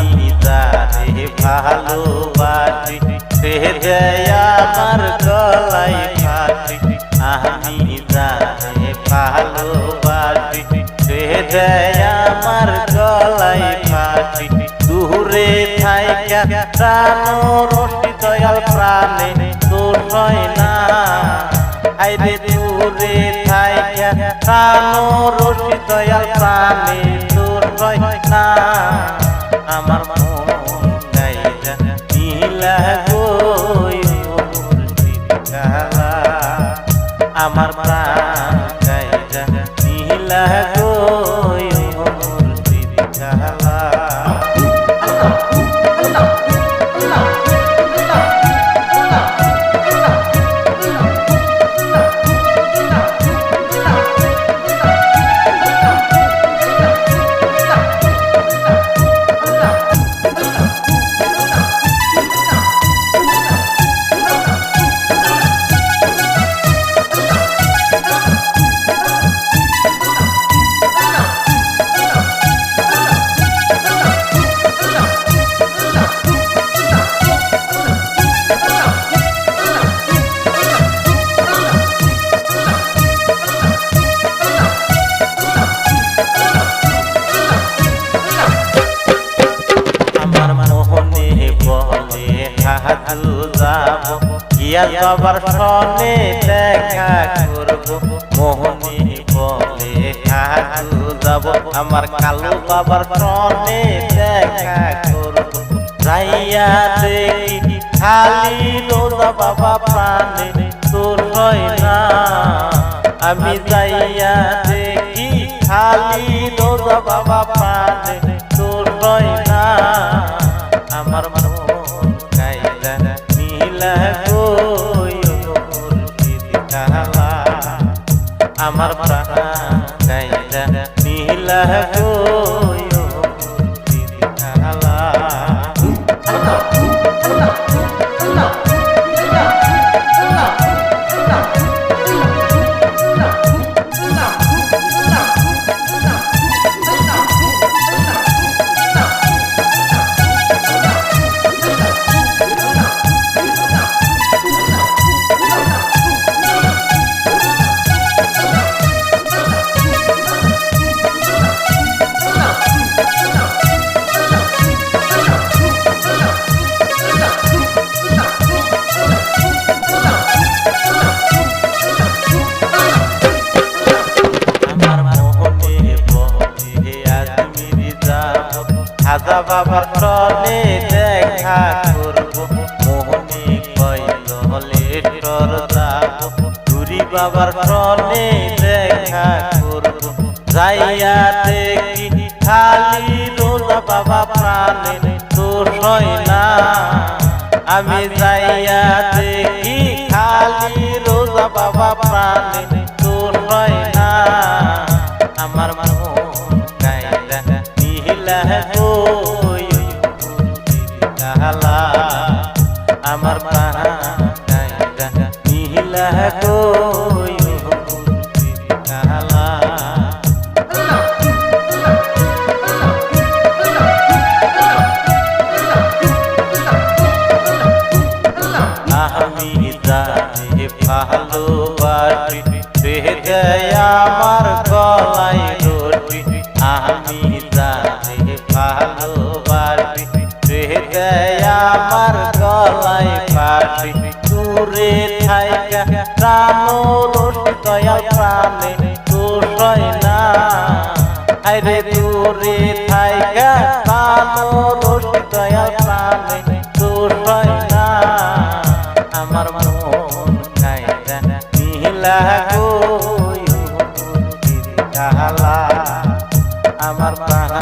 আমি যারে ভালোবাসি সে যে আমার গলায় ফাঁসি। আমি যারে ভালোবাসি সে যে আমার গলায় ফাঁসি। দূরে থাইকা প্রাণ রশি দয়াল প্রাণে তোর হয় না। আইরে দূরে থাইকা প্রাণ রশি দয়াল প্রাণে তোর হয় না। আমার মন গাইরা নীলা গই মুর্শিদ কালা। আমার প্রাণ গাইরা নীলা গই মুর্শিদ কালা। হাজু যাব গিয়া সবার সনে দেখা করব। মোহনী বলে হাজু যাব আমার কালু বাবার সনে দেখা করব। যাইয়া দেখি খালি রোজা বাবা প্রাণে তোর হয় না। আমি যাইয়া দেখি খালি রোজা বাবা প্রাণে তোর হয় না। আমার মন গাইরা নীলা গই মুর্শিদ কালা। আমার প্রাণ গাইরা নীলা গই মুর্শিদ কালা। খাজা বাবার সনে দেখা করব। মোহনী কৈলাসেশ্বর যাব দুরি বাবার সনে দেখা করব। যাইয়া দেখি খালি রোজা বাবা প্রাণে তোর হয় না। আমি যাইয়া দেখি খালি রোজা বাবা প্রাণে তোর হয় না। আমার মন গাইরা নীলা গই মুর্শিদ কালা। আমার প্রাণ গাইরা নীলা গই মুর্শিদ কালা। আমি যারে ভালোবাসি সে যে আমার গলায় রশি। আমি যারে ভালোবাসি সে যে আমার গলায় ফাঁসি। দূরে থাইকা প্রাণ রশি দয়াল প্রাণে তোর হয় না। আইরে দূরে থাইকা প্রাণ রশি দয়াল প্রাণে তোর হয় না। আমার মন গাইরা নীলা গই মুর্শিদ কালা। আমার প্রাণ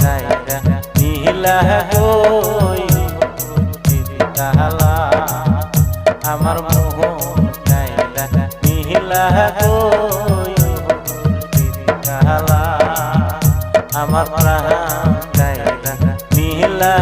গাইরা নীলা গই মুর্শিদ কালা। আমার মোহন গাইরা নীলা গই মুর্শিদ কালা। আমার প্রাণ গাইরা নীলা